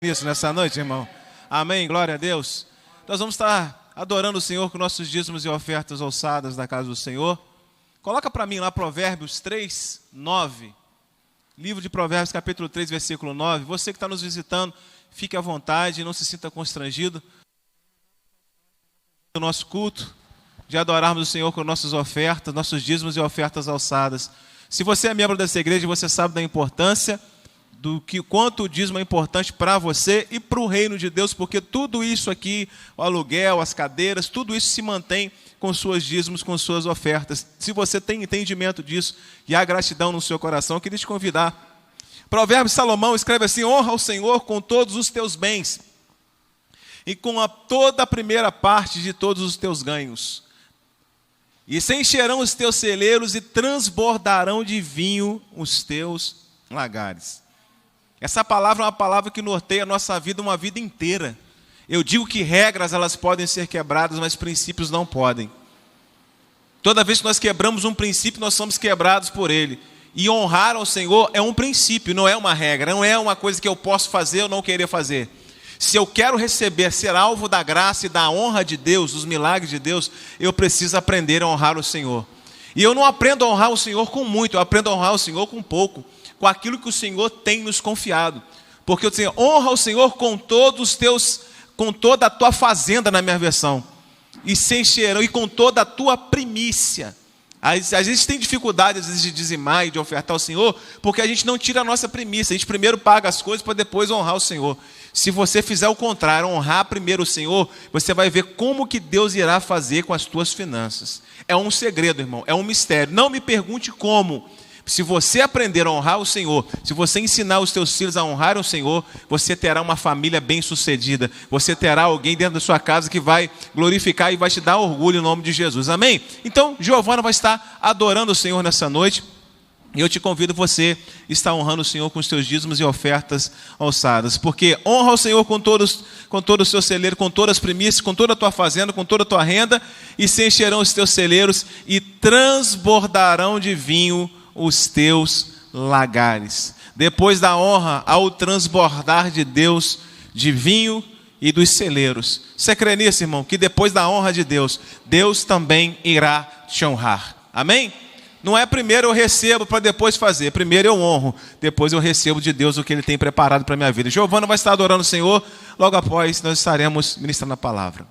Isso nessa noite, irmão. Amém, glória a Deus. Nós vamos estar adorando o Senhor com nossos dízimos e ofertas alçadas na casa do Senhor. Coloca para mim lá Provérbios 3, 9. Livro de Provérbios, capítulo 3, versículo 9. Você que está nos visitando, fique à vontade, não se sinta constrangido. O nosso culto, de adorarmos o Senhor com nossas ofertas, nossos dízimos e ofertas alçadas. Se você é membro dessa igreja, você sabe da importância do que quanto o dízimo é importante para você e para o reino de Deus, porque tudo isso aqui, o aluguel, as cadeiras, tudo isso se mantém com suas dízimos, com suas ofertas. Se você tem entendimento disso e há gratidão no seu coração, eu queria te convidar. Provérbios, Salomão escreve assim: honra o Senhor com todos os teus bens e com toda a primeira parte de todos os teus ganhos. E se encherão os teus celeiros e transbordarão de vinho os teus lagares. Essa palavra é uma palavra que norteia a nossa vida uma vida inteira. Eu digo que regras elas podem ser quebradas, mas princípios não podem. Toda vez que nós quebramos um princípio, nós somos quebrados por ele. E honrar ao Senhor é um princípio, não é uma regra, não é uma coisa que eu posso fazer ou não querer fazer. Se eu quero receber, ser alvo da graça e da honra de Deus, dos milagres de Deus, eu preciso aprender a honrar o Senhor. E eu não aprendo a honrar o Senhor com muito, eu aprendo a honrar o Senhor com pouco, com aquilo que o Senhor tem nos confiado. Porque eu tenho honra ao Senhor com com toda a tua fazenda, na minha versão, e se encherão, e com toda a tua primícia. A gente tem dificuldade às vezes de dizimar e de ofertar ao Senhor, porque a gente não tira a nossa primícia. A gente primeiro paga as coisas para depois honrar o Senhor. Se você fizer o contrário, honrar primeiro o Senhor, você vai ver como que Deus irá fazer com as tuas finanças. É um segredo, irmão, é um mistério. Não me pergunte como. Se você aprender a honrar o Senhor, se você ensinar os teus filhos a honrar o Senhor, você terá uma família bem-sucedida. Você terá alguém dentro da sua casa que vai glorificar e vai te dar orgulho em nome de Jesus. Amém? Então, Giovana vai estar adorando o Senhor nessa noite. E eu te convido você a estar honrando o Senhor com os teus dízimos e ofertas alçadas. Porque honra o Senhor com todo o seu celeiro, com todas as primícias, com toda a tua fazenda, com toda a tua renda, e se encherão os teus celeiros e transbordarão de vinho os teus lagares. Depois da honra, ao transbordar de Deus de vinho e dos celeiros. Você crê nisso, irmão? Que depois da honra de Deus, Deus também irá te honrar. Amém? Não é primeiro eu recebo para depois fazer. Primeiro eu honro, depois eu recebo de Deus o que Ele tem preparado para a minha vida. Giovana vai estar adorando o Senhor. Logo após nós estaremos ministrando a palavra.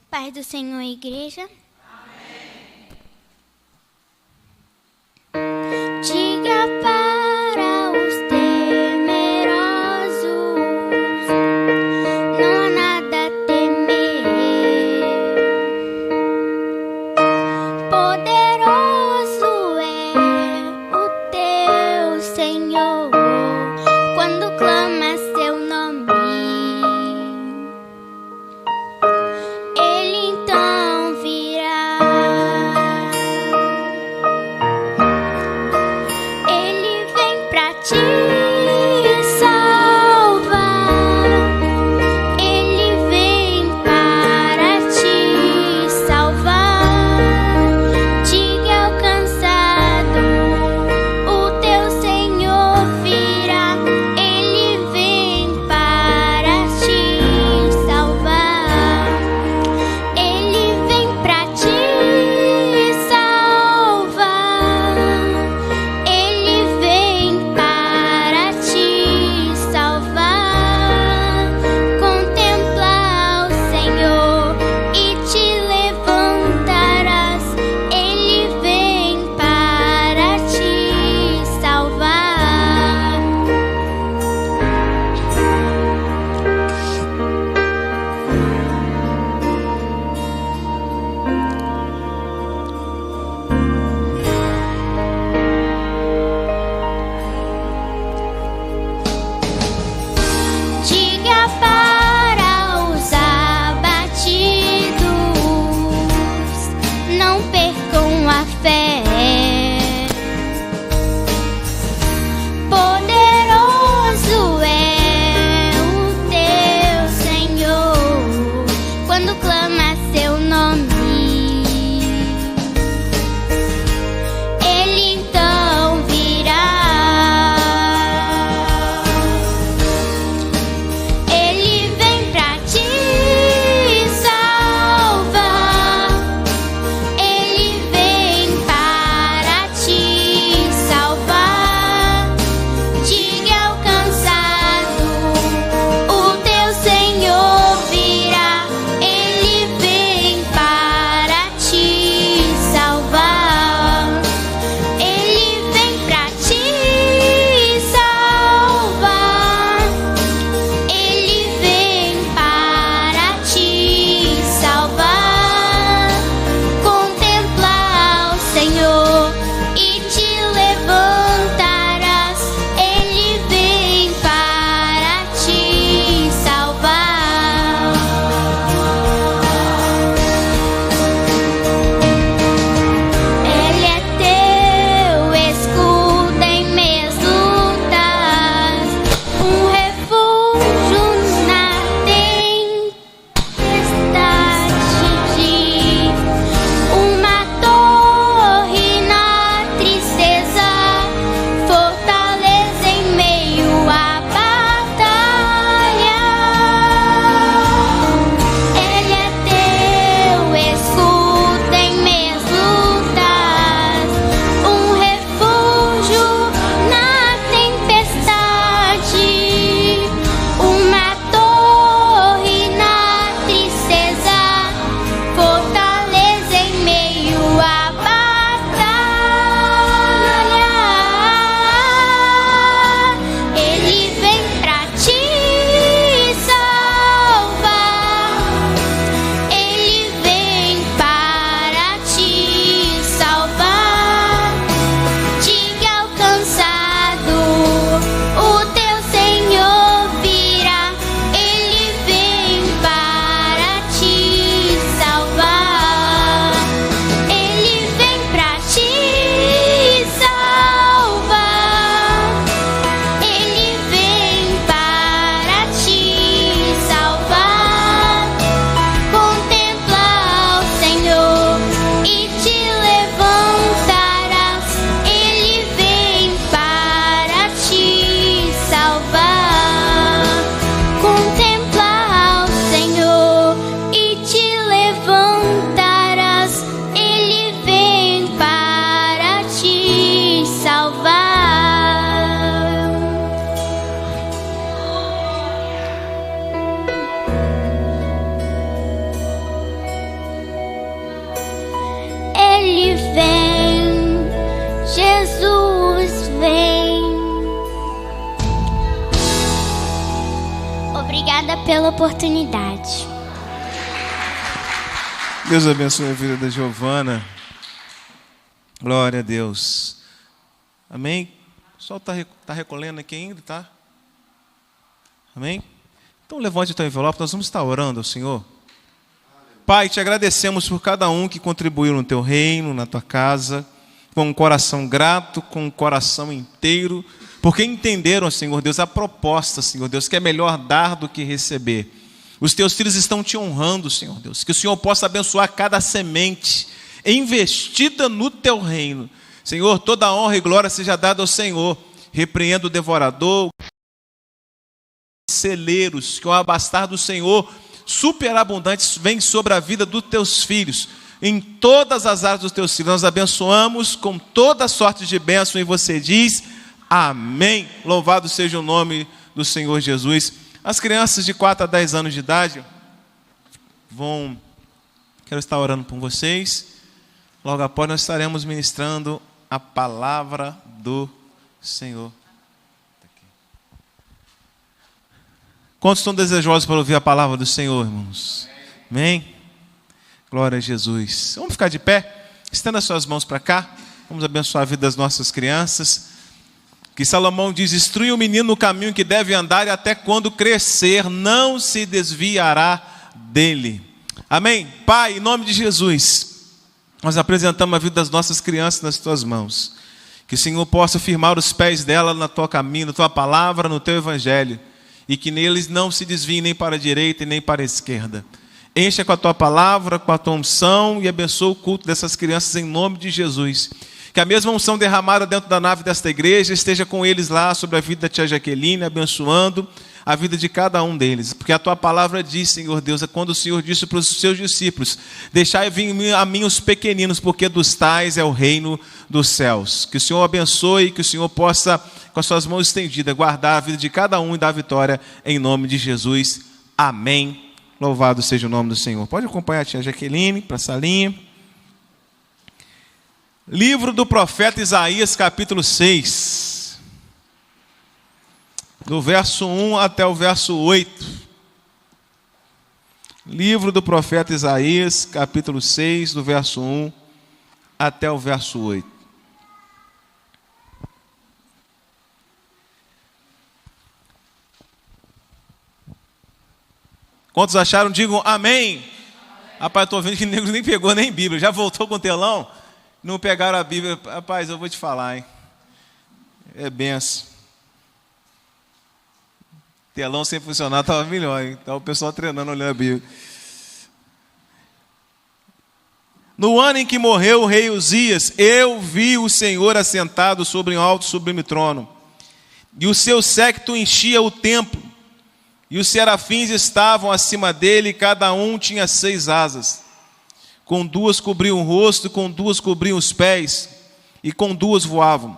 Pai do Senhor, igreja. Diga para os temerosos, não há nada a temer. Poderoso é o teu Senhor, quando clama seu nome. Ele então virá. Ele Obrigada pela oportunidade. Deus abençoe a vida da Giovana. Glória a Deus. Amém? O pessoal está recolhendo aqui ainda, tá? Amém? Então levante o teu envelope, nós vamos estar orando ao Senhor. Pai, te agradecemos por cada um que contribuiu no teu reino, na tua casa, com um coração grato, com um coração inteiro, porque entenderam, Senhor Deus, a proposta, Senhor Deus, que é melhor dar do que receber. Os teus filhos estão te honrando, Senhor Deus, que o Senhor possa abençoar cada semente investida no teu reino. Senhor, toda a honra e glória seja dada ao Senhor. Repreenda o devorador, celeiros, que o abastar do Senhor superabundantes vem sobre a vida dos teus filhos, em todas as áreas dos teus filhos. Nós abençoamos com toda sorte de bênção e você diz amém. Louvado seja o nome do Senhor Jesus. As crianças de 4 a 10 anos de idade quero estar orando por vocês. Logo após nós estaremos ministrando a palavra do Senhor. Quantos estão desejosos para ouvir a palavra do Senhor, irmãos? Amém? Glória a Jesus. Vamos ficar de pé? Estenda as suas mãos para cá. Vamos abençoar a vida das nossas crianças. Que Salomão diz: instrui o menino no caminho que deve andar, e até quando crescer não se desviará dele. Amém? Pai, em nome de Jesus, nós apresentamos a vida das nossas crianças nas tuas mãos. Que o Senhor possa firmar os pés dela no teu caminho, na tua palavra, no teu evangelho. E que neles não se desviem nem para a direita e nem para a esquerda. Encha com a tua palavra, com a tua unção, e abençoa o culto dessas crianças em nome de Jesus. Que a mesma unção derramada dentro da nave desta igreja esteja com eles lá sobre a vida da tia Jaqueline, abençoando a vida de cada um deles. Porque a tua palavra diz, Senhor Deus, é quando o Senhor disse para os seus discípulos: deixai vir a mim os pequeninos, porque dos tais é o reino dos céus. Que o Senhor abençoe, que o Senhor possa, com as suas mãos estendidas, guardar a vida de cada um e dar vitória em nome de Jesus. Amém. Louvado seja o nome do Senhor. Pode acompanhar a tia Jaqueline para a salinha. Livro do profeta Isaías, capítulo 6. Do verso 1 até o verso 8. Livro do profeta Isaías, capítulo 6, do verso 1 até o verso 8. Quantos acharam? Digam amém. Rapaz, estou vendo que o nego nem pegou nem Bíblia. Já voltou com o telão? Não pegaram a Bíblia. Rapaz, eu vou te falar, hein? É benção. Telão sem funcionar estava melhor, hein? Estava o pessoal treinando, olhando a Bíblia. No ano em que morreu o rei Uzias, eu vi o Senhor assentado sobre um alto sublime trono. E o seu séquito enchia o templo. E os serafins estavam acima dele, e cada um tinha 6 asas. Com 2 cobriam o rosto, com 2 cobriam os pés, e com 2 voavam.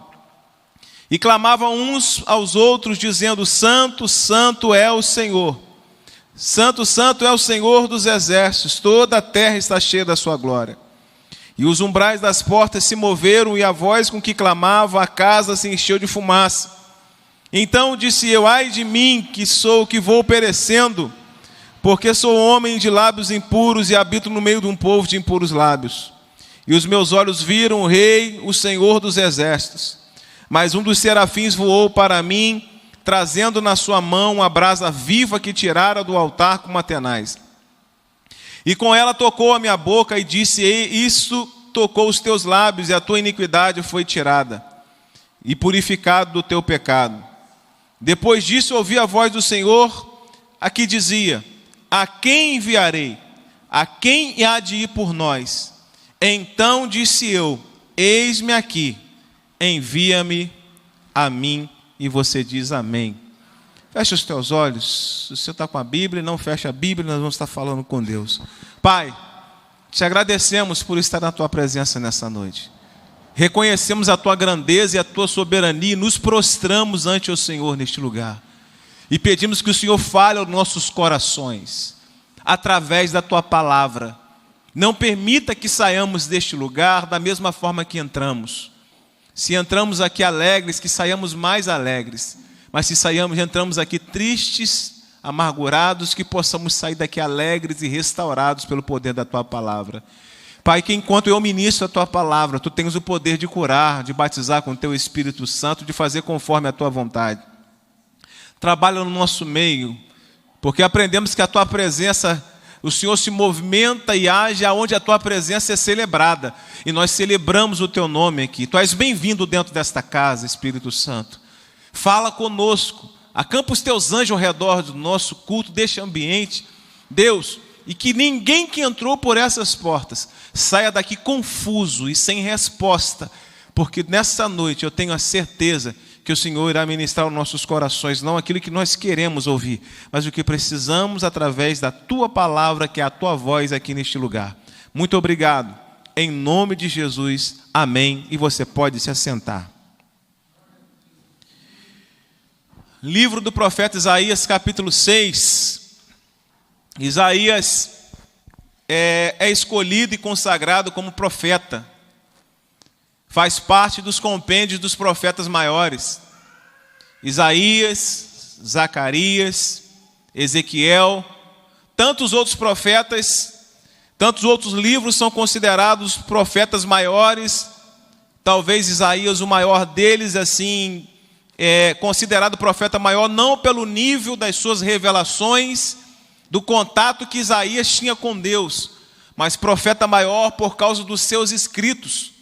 E clamavam uns aos outros, dizendo: Santo, Santo é o Senhor. Santo, Santo é o Senhor dos exércitos. Toda a terra está cheia da sua glória. E os umbrais das portas se moveram, e a voz com que clamava, a casa se encheu de fumaça. Então disse eu: ai de mim, que vou perecendo, porque sou homem de lábios impuros e habito no meio de um povo de impuros lábios. E os meus olhos viram o Rei, o Senhor dos exércitos. Mas um dos serafins voou para mim, trazendo na sua mão uma brasa viva que tirara do altar com uma tenaz. E com ela tocou a minha boca e disse: isso tocou os teus lábios, e a tua iniquidade foi tirada, e purificado do teu pecado. Depois disso ouvi a voz do Senhor, a que dizia: a quem enviarei? A quem há de ir por nós? Então disse eu: eis-me aqui, envia-me a mim. E você diz amém. Fecha os teus olhos. Se você está com a Bíblia, não fecha a Bíblia, nós vamos estar falando com Deus. Pai, te agradecemos por estar na tua presença nessa noite. Reconhecemos a tua grandeza e a tua soberania e nos prostramos ante o Senhor neste lugar. E pedimos que o Senhor fale aos nossos corações, através da tua palavra. Não permita que saiamos deste lugar da mesma forma que entramos. Se entramos aqui alegres, que saiamos mais alegres. Mas se entramos aqui tristes, amargurados, que possamos sair daqui alegres e restaurados pelo poder da Tua palavra. Pai, que enquanto eu ministro a Tua palavra, Tu tens o poder de curar, de batizar com o Teu Espírito Santo, de fazer conforme a Tua vontade. Trabalha no nosso meio, porque aprendemos que a Tua presença, o Senhor se movimenta e age aonde a Tua presença é celebrada. E nós celebramos o Teu nome aqui. Tu és bem-vindo dentro desta casa, Espírito Santo. Fala conosco. Acampa os Teus anjos ao redor do nosso culto, deste ambiente. Deus, e que ninguém que entrou por essas portas saia daqui confuso e sem resposta. Porque nessa noite eu tenho a certeza que o Senhor irá ministrar aos nossos corações, não aquilo que nós queremos ouvir, mas o que precisamos através da Tua palavra, que é a Tua voz aqui neste lugar. Muito obrigado. Em nome de Jesus, amém. E você pode se assentar. Livro do profeta Isaías, capítulo 6. Isaías é escolhido e consagrado como profeta. Faz parte dos compêndios dos profetas maiores. Isaías, Zacarias, Ezequiel, tantos outros profetas, tantos outros livros são considerados profetas maiores. Talvez Isaías, o maior deles, assim, é considerado profeta maior não pelo nível das suas revelações, do contato que Isaías tinha com Deus, mas profeta maior por causa dos seus escritos.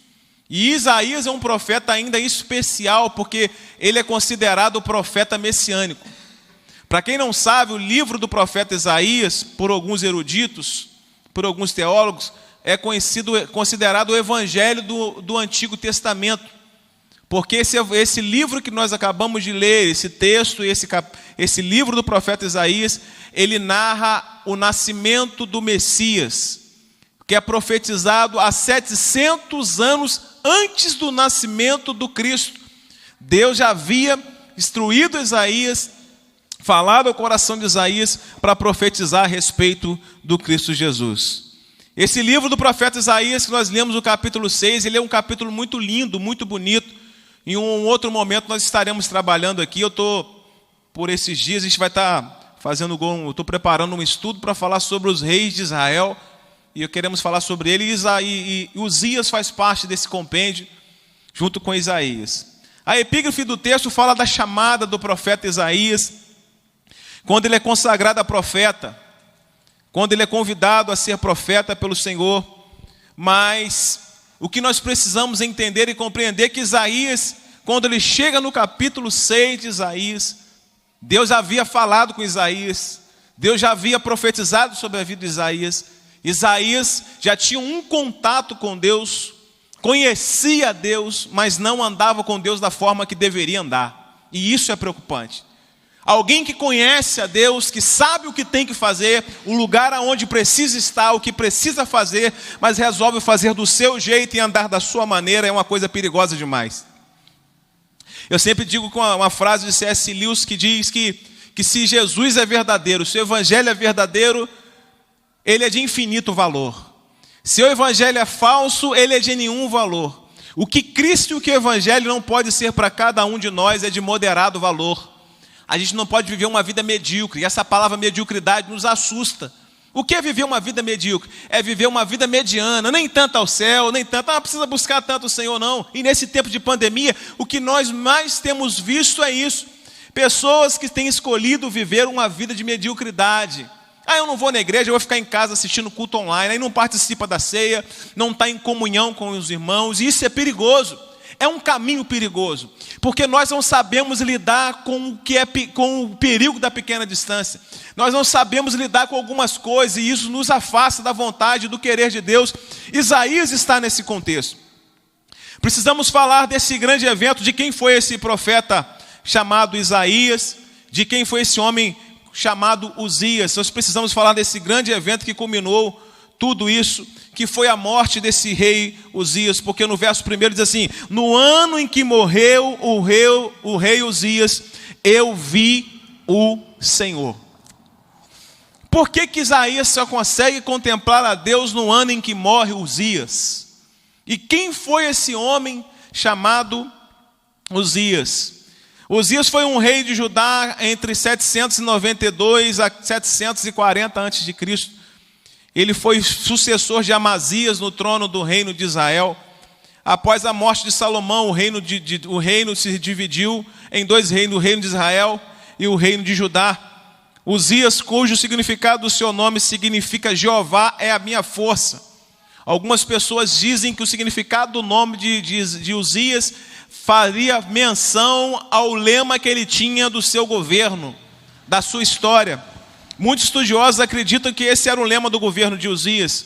E Isaías é um profeta ainda especial, porque ele é considerado o profeta messiânico. Para quem não sabe, o livro do profeta Isaías, por alguns eruditos, por alguns teólogos, é considerado o evangelho do Antigo Testamento. Porque esse livro que nós acabamos de ler, esse texto, esse livro do profeta Isaías, ele narra o nascimento do Messias, que é profetizado há 700 anos antes do nascimento do Cristo. Deus já havia instruído Isaías, falado ao coração de Isaías para profetizar a respeito do Cristo Jesus. Esse livro do profeta Isaías, que nós lemos no capítulo 6, ele é um capítulo muito lindo, muito bonito. Em um outro momento nós estaremos trabalhando aqui. Por esses dias, a gente vai estar fazendo, eu estou preparando um estudo para falar sobre os reis de Israel. E queremos falar sobre ele, e Uzias faz parte desse compêndio, junto com Isaías. A epígrafe do texto fala da chamada do profeta Isaías, quando ele é consagrado a profeta, quando ele é convidado a ser profeta pelo Senhor. Mas o que nós precisamos entender e compreender é que Isaías, quando ele chega no capítulo 6 de Isaías, Deus havia falado com Isaías, Deus já havia profetizado sobre a vida de Isaías. Isaías já tinha um contato com Deus, conhecia Deus, mas não andava com Deus da forma que deveria andar. E isso é preocupante. Alguém que conhece a Deus, que sabe o que tem que fazer, o lugar aonde precisa estar, o que precisa fazer, mas resolve fazer do seu jeito e andar da sua maneira, é uma coisa perigosa demais. Eu sempre digo com uma frase de C.S. Lewis que diz que se Jesus é verdadeiro, se o Evangelho é verdadeiro, ele é de infinito valor. Se o Evangelho é falso, ele é de nenhum valor. O que Cristo e o que o Evangelho não pode ser para cada um de nós é de moderado valor. A gente não pode viver uma vida medíocre, e essa palavra mediocridade nos assusta. O que é viver uma vida medíocre? É viver uma vida mediana, nem tanto ao céu, nem tanto, precisa buscar tanto o Senhor, não. E nesse tempo de pandemia, o que nós mais temos visto é isso. Pessoas que têm escolhido viver uma vida de mediocridade. Eu não vou na igreja, eu vou ficar em casa assistindo culto online, aí não participa da ceia, não está em comunhão com os irmãos, e isso é perigoso, é um caminho perigoso, porque nós não sabemos lidar com o perigo da pequena distância, nós não sabemos lidar com algumas coisas, e isso nos afasta da vontade, do querer de Deus. Isaías está nesse contexto. Precisamos falar desse grande evento, de quem foi esse profeta chamado Isaías, de quem foi esse homem chamado Uzias. Nós precisamos falar desse grande evento que culminou tudo isso, que foi a morte desse rei Uzias, porque no verso 1 diz assim: no ano em que morreu o rei Uzias, eu vi o Senhor. Por que Isaías só consegue contemplar a Deus no ano em que morre E quem foi esse homem chamado Uzias? Uzias foi um rei de Judá entre 792 a 740 a.C. Ele foi sucessor de Amazias no trono do reino de Israel. Após a morte de Salomão, o reino se dividiu em dois reinos, o reino de Israel e o reino de Judá. Uzias, cujo significado do seu nome significa Jeová é a minha força. Algumas pessoas dizem que o significado do nome de Uzias faria menção ao lema que ele tinha do seu governo, da sua história. Muitos estudiosos acreditam que esse era o lema do governo de Uzias,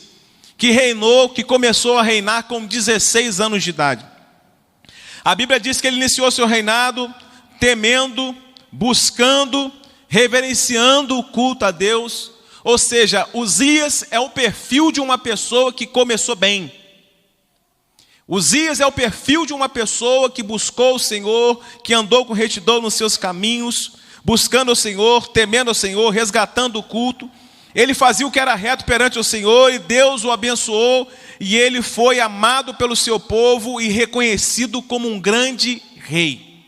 que começou a reinar com 16 anos de idade. A Bíblia diz que ele iniciou seu reinado temendo, buscando, reverenciando o culto a Deus. Ou seja, Uzias é o perfil de uma pessoa que começou bem. Uzias é o perfil de uma pessoa que buscou o Senhor, que andou com retidão nos seus caminhos, buscando o Senhor, temendo o Senhor, resgatando o culto. Ele fazia o que era reto perante o Senhor e Deus o abençoou, e ele foi amado pelo seu povo e reconhecido como um grande rei.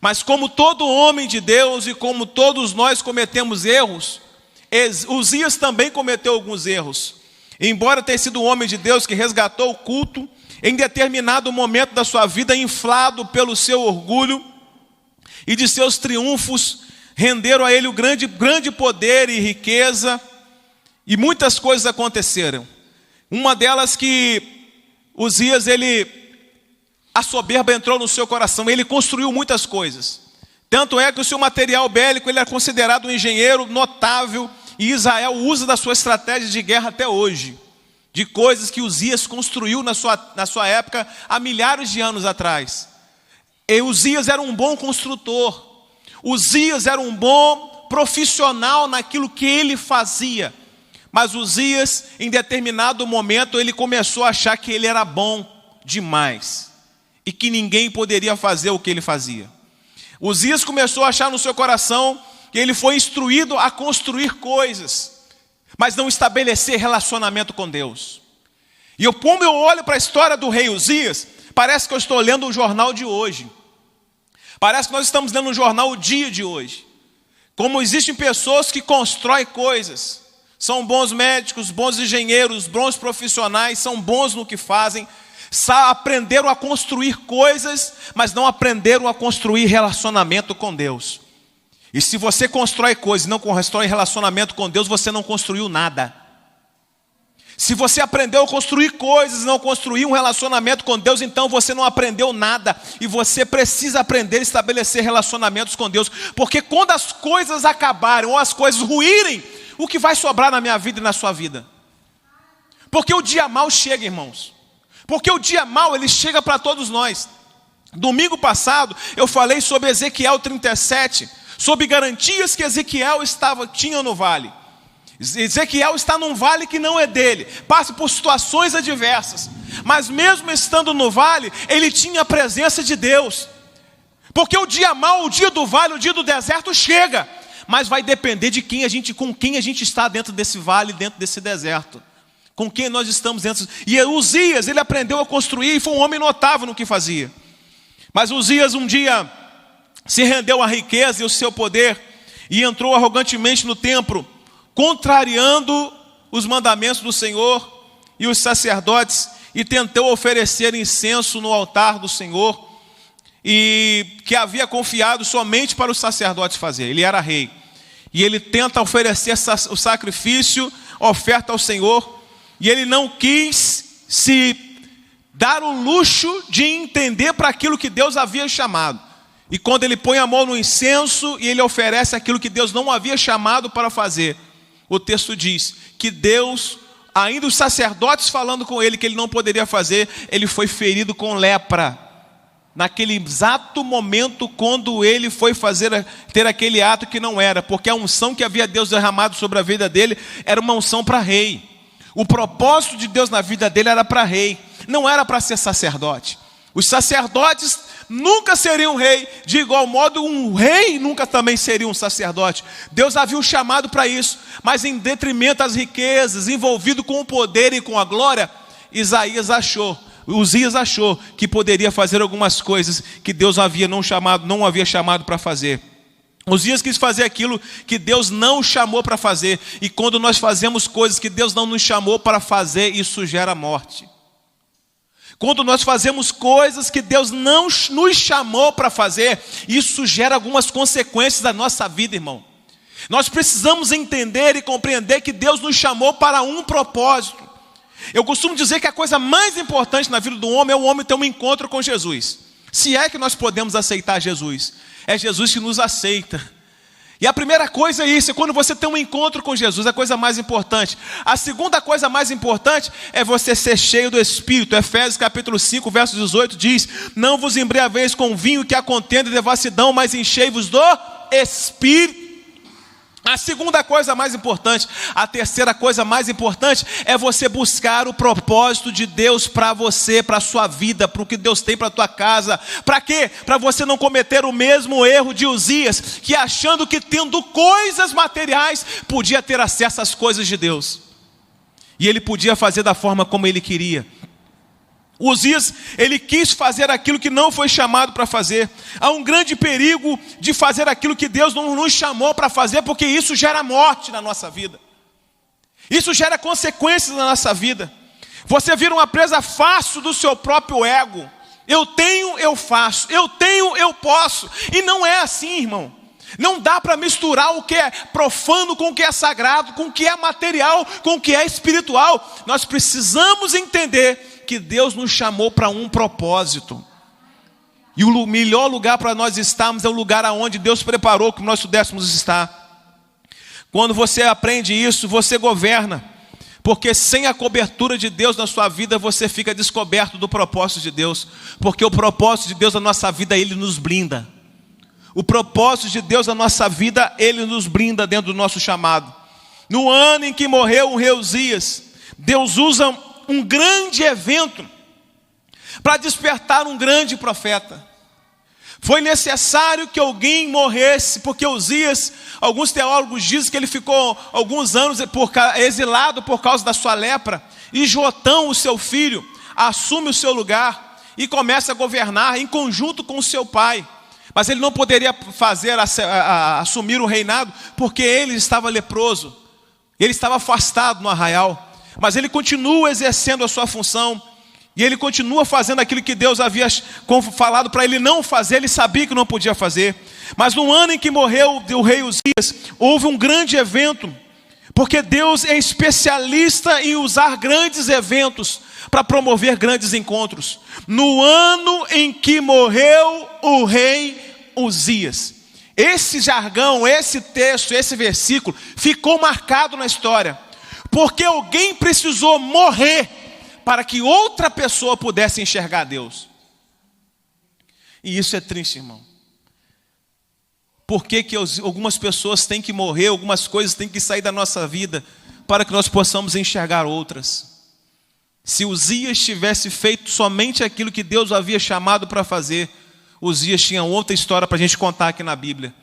Mas como todo homem de Deus e como todos nós cometemos erros, Uzias também cometeu alguns erros. Embora tenha sido um homem de Deus que resgatou o culto, em determinado momento da sua vida, inflado pelo seu orgulho e de seus triunfos, renderam a ele o grande poder e riqueza, e muitas coisas aconteceram. Uma delas que Uzias, a soberba entrou no seu coração, ele construiu muitas coisas. Tanto é que o seu material bélico, ele é considerado um engenheiro notável, e Israel usa da sua estratégia de guerra até hoje, de coisas que Uzias construiu na sua época, há milhares de anos atrás. E Uzias era um bom construtor, Uzias era um bom profissional naquilo que ele fazia. Mas Uzias, em determinado momento, ele começou a achar que ele era bom demais e que ninguém poderia fazer o que ele fazia. Uzias começou a achar no seu coração que ele foi instruído a construir coisas, mas não estabelecer relacionamento com Deus. E como eu olho para a história do rei Uzias, parece que eu estou lendo o jornal de hoje. Parece que nós estamos lendo um jornal o dia de hoje. Como existem pessoas que constroem coisas, são bons médicos, bons engenheiros, bons profissionais, são bons no que fazem, aprenderam a construir coisas, mas não aprenderam a construir relacionamento com Deus. E se você constrói coisas e não constrói relacionamento com Deus, você não construiu nada. Se você aprendeu a construir coisas e não construir um relacionamento com Deus, então você não aprendeu nada. E você precisa aprender a estabelecer relacionamentos com Deus. Porque quando as coisas acabarem ou as coisas ruírem, o que vai sobrar na minha vida e na sua vida? Porque o dia mau chega, irmãos. Porque o dia mau, ele chega para todos nós. Domingo passado, eu falei sobre Ezequiel 37, sobre garantias que Ezequiel tinha no vale. Ezequiel está num vale que não é dele, passa por situações adversas, mas mesmo estando no vale, ele tinha a presença de Deus. Porque o dia mau, o dia do vale, o dia do deserto chega, mas vai depender de com quem a gente está dentro desse vale, dentro desse deserto, com quem nós estamos dentro. E Uzias, ele aprendeu a construir e foi um homem notável no que fazia. Mas Uzias um dia se rendeu à riqueza e ao seu poder e entrou arrogantemente no templo, contrariando os mandamentos do Senhor e os sacerdotes, e tentou oferecer incenso no altar do Senhor, e que havia confiado somente para os sacerdotes fazer. Ele era rei, e ele tenta oferecer o sacrifício, a oferta ao Senhor, e ele não quis se dar o luxo de entender para aquilo que Deus havia chamado. E quando ele põe a mão no incenso e ele oferece aquilo que Deus não havia chamado para fazer, o texto diz que Deus, ainda os sacerdotes falando com ele que ele não poderia fazer, ele foi ferido com lepra. Naquele exato momento, quando ele foi ter aquele ato que não era, porque a unção que havia Deus derramado sobre a vida dele era uma unção para rei. O propósito de Deus na vida dele era para rei, não era para ser sacerdote. Os sacerdotes nunca seriam rei, de igual modo um rei nunca também seria um sacerdote. Deus havia um chamado para isso, mas em detrimento às riquezas, envolvido com o poder e com a glória, Isaías achou: Uzias achou que poderia fazer algumas coisas que Deus não havia chamado para fazer. Uzias quis fazer aquilo que Deus não chamou para fazer. E quando nós fazemos coisas que Deus não nos chamou para fazer, isso gera morte. Quando nós fazemos coisas que Deus não nos chamou para fazer, isso gera algumas consequências da nossa vida, irmão. Nós precisamos entender e compreender que Deus nos chamou para um propósito. Eu costumo dizer que a coisa mais importante na vida do homem é o homem ter um encontro com Jesus. Se é que nós podemos aceitar Jesus, é Jesus que nos aceita. E a primeira coisa é isso, é quando você tem um encontro com Jesus, é a coisa mais importante. A segunda coisa mais importante é você ser cheio do Espírito. Efésios capítulo 5, verso 18 diz: não vos embriagueis com vinho que há contenda e devassidão, mas enchei-vos do Espírito. A segunda coisa mais importante, a terceira coisa mais importante é você buscar o propósito de Deus para você, para a sua vida, para o que Deus tem para a tua casa. Para quê? Para você não cometer o mesmo erro de Uzias, que achando que tendo coisas materiais, podia ter acesso às coisas de Deus. E ele podia fazer da forma como ele queria. Uzias, ele quis fazer aquilo que não foi chamado para fazer. Há um grande perigo de fazer aquilo que Deus não nos chamou para fazer, porque isso gera morte na nossa vida. Isso gera consequências na nossa vida. Você vira uma presa fácil do seu próprio ego. Eu tenho, eu faço. Eu tenho, eu posso. E não é assim, irmão. Não dá para misturar o que é profano com o que é sagrado, com o que é material, com o que é espiritual. Nós precisamos entender que Deus nos chamou para um propósito. E o melhor lugar para nós estarmos é o lugar aonde Deus preparou que nós pudéssemos estar. Quando você aprende isso, você governa. Porque sem a cobertura de Deus na sua vida, você fica descoberto do propósito de Deus. Porque o propósito de Deus na nossa vida, Ele nos blinda. O propósito de Deus na nossa vida, Ele nos blinda dentro do nosso chamado. No ano em que morreu o rei Uzias, Deus usa um grande evento para despertar um grande profeta. Foi necessário que alguém morresse, porque Uzias, alguns teólogos dizem que ele ficou alguns anos exilado por causa da sua lepra, e Jotão, o seu filho, assume o seu lugar e começa a governar em conjunto com o seu pai. Mas ele não poderia assumir o reinado, porque ele estava leproso, ele estava afastado no arraial. Mas ele continua exercendo a sua função, e ele continua fazendo aquilo que Deus havia falado para ele não fazer. Ele sabia que não podia fazer. Mas no ano em que morreu o rei Uzias, houve um grande evento, porque Deus é especialista em usar grandes eventos para promover grandes encontros. No ano em que morreu o rei Uzias, esse jargão, esse texto, esse versículo ficou marcado na história, porque alguém precisou morrer para que outra pessoa pudesse enxergar Deus. E isso é triste, irmão. Por que algumas pessoas têm que morrer, algumas coisas têm que sair da nossa vida para que nós possamos enxergar outras? Se Uzias tivesse feito somente aquilo que Deus havia chamado para fazer, Uzias tinha outra história para a gente contar aqui na Bíblia.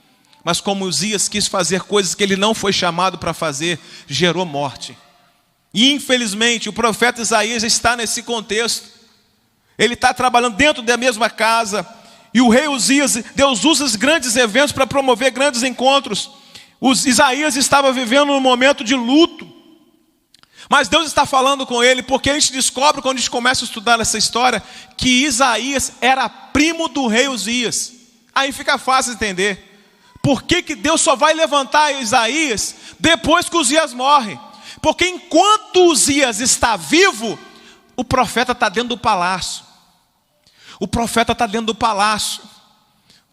Mas como Uzias quis fazer coisas que ele não foi chamado para fazer, gerou morte. E infelizmente o profeta Isaías está nesse contexto. Ele está trabalhando dentro da mesma casa. E o rei Uzias, Deus usa os grandes eventos para promover grandes encontros. Isaías estava vivendo um momento de luto. Mas Deus está falando com ele, porque a gente descobre, quando a gente começa a estudar essa história, que Isaías era primo do rei Uzias. Aí fica fácil entender. Por que Deus só vai levantar Isaías depois que Uzias morre? Porque enquanto Uzias está vivo, o profeta está dentro do palácio. O profeta está dentro do palácio,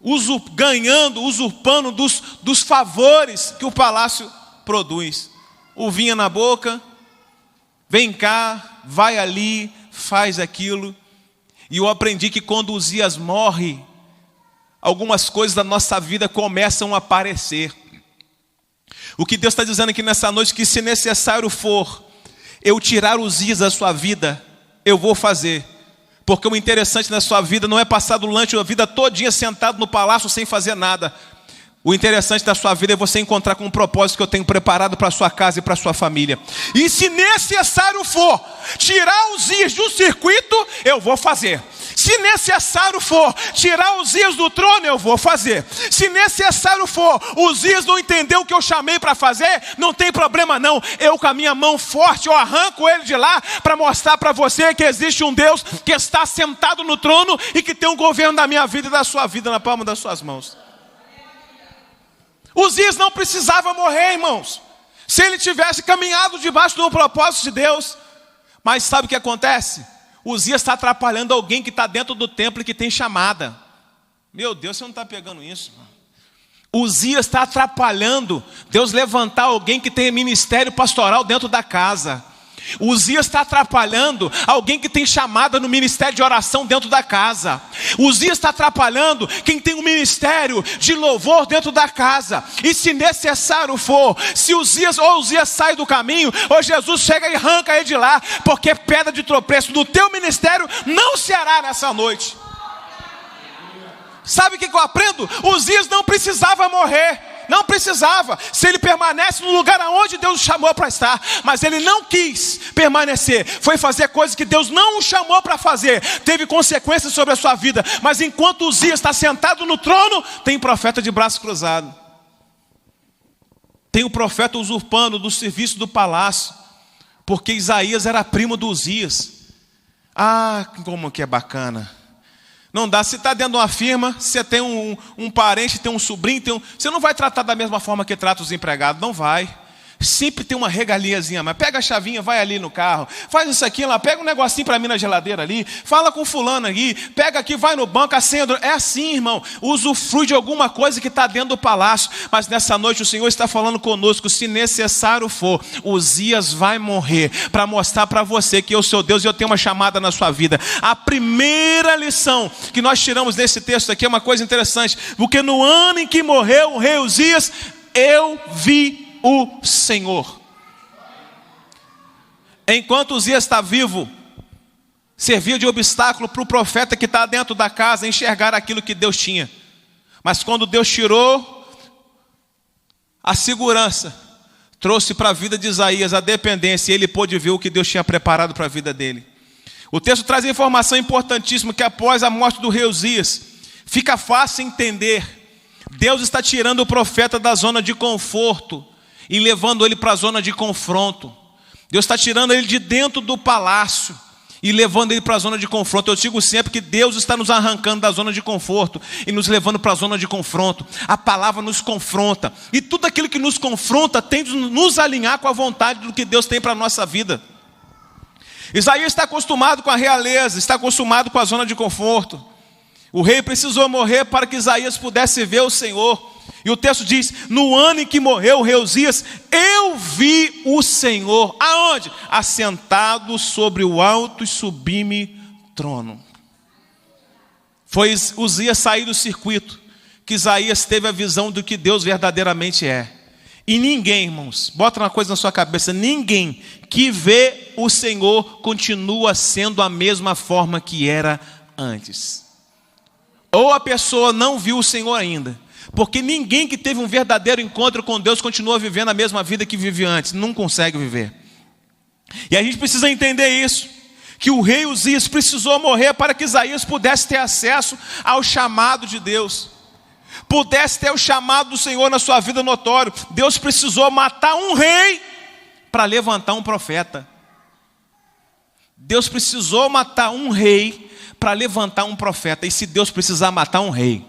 usurpando dos favores que o palácio produz. Uvinha na boca, vem cá, vai ali, faz aquilo. E eu aprendi que quando Uzias morre, algumas coisas da nossa vida começam a aparecer. O que Deus está dizendo aqui nessa noite, que se necessário for eu tirar Uzias da sua vida, eu vou fazer. Porque o interessante na sua vida não é passar durante a vida todinha sentado no palácio sem fazer nada. O interessante da sua vida é você encontrar com um propósito que eu tenho preparado para a sua casa e para a sua família. E se necessário for tirar Uzias do circuito, eu vou fazer. Se necessário for tirar Uzias do trono, eu vou fazer. Se necessário for Uzias não entender o que eu chamei para fazer, não tem problema não. Eu com a minha mão forte, eu arranco ele de lá para mostrar para você que existe um Deus que está sentado no trono e que tem um governo da minha vida e da sua vida na palma das suas mãos. Uzias não precisava morrer, irmãos, se ele tivesse caminhado debaixo do propósito de Deus. Mas sabe o que acontece? Uzias está atrapalhando alguém que está dentro do templo e que tem chamada. Meu Deus, você não está pegando isso, mano. Uzias está atrapalhando Deus levantar alguém que tem ministério pastoral dentro da casa. Uzias está atrapalhando alguém que tem chamada no ministério de oração dentro da casa. Uzias está atrapalhando quem tem um ministério de louvor dentro da casa. E se necessário for, se Uzias sai do caminho, ou Jesus chega e arranca ele de lá, porque pedra de tropeço do teu ministério não se hará nessa noite. Sabe o que eu aprendo? Uzias não precisava morrer. Não precisava, se ele permanece no lugar aonde Deus o chamou para estar. Mas ele não quis permanecer, foi fazer coisas que Deus não o chamou para fazer. Teve consequências sobre a sua vida. Mas enquanto Uzias está sentado no trono, tem profeta de braço cruzado. Tem o profeta usurpando do serviço do palácio, porque Isaías era primo do Uzias. Ah, como que é bacana. Não dá, se está dentro de uma firma, você tem um parente, tem um sobrinho, você não vai tratar da mesma forma que trata os empregados, não vai. Sempre tem uma regaliazinha, mas pega a chavinha, vai ali no carro, faz isso aqui lá, pega um negocinho para mim na geladeira ali, fala com fulano aqui, pega aqui, vai no banco, acende. É assim, irmão, usufrui de alguma coisa que está dentro do palácio. Mas nessa noite o Senhor está falando conosco, se necessário for, Uzias vai morrer, para mostrar para você que eu sou Deus e eu tenho uma chamada na sua vida. A primeira lição que nós tiramos desse texto aqui é uma coisa interessante, porque no ano em que morreu o rei Uzias, eu vi o Senhor. Enquanto Uzias está vivo, servia de obstáculo para o profeta que está dentro da casa enxergar aquilo que Deus tinha. Mas quando Deus tirou a segurança, trouxe para a vida de Isaías a dependência, e ele pôde ver o que Deus tinha preparado para a vida dele. O texto traz a informação importantíssima que após a morte do rei Uzias, fica fácil entender, Deus está tirando o profeta da zona de conforto e levando ele para a zona de confronto. Deus está tirando ele de dentro do palácio e levando ele para a zona de confronto. Eu digo sempre que Deus está nos arrancando da zona de conforto e nos levando para a zona de confronto. A palavra nos confronta, e tudo aquilo que nos confronta tem de nos alinhar com a vontade do que Deus tem para a nossa vida. Isaías está acostumado com a realeza, está acostumado com a zona de conforto. O rei precisou morrer para que Isaías pudesse ver o Senhor. E o texto diz, no ano em que morreu o rei Uzias, eu vi o Senhor. Aonde? Assentado sobre o alto e sublime trono. Foi Uzias sair do circuito que Isaías teve a visão do que Deus verdadeiramente é. E ninguém, irmãos, bota uma coisa na sua cabeça, ninguém que vê o Senhor continua sendo a mesma forma que era antes. Ou a pessoa não viu o Senhor ainda, porque ninguém que teve um verdadeiro encontro com Deus continua vivendo a mesma vida que vivia antes, não consegue viver. E a gente precisa entender isso, que o rei Uzias precisou morrer para que Isaías pudesse ter acesso ao chamado de Deus, pudesse ter o chamado do Senhor na sua vida notório. Deus precisou matar um rei para levantar um profeta. Deus precisou matar um rei para levantar um profeta. E se Deus precisar matar um rei,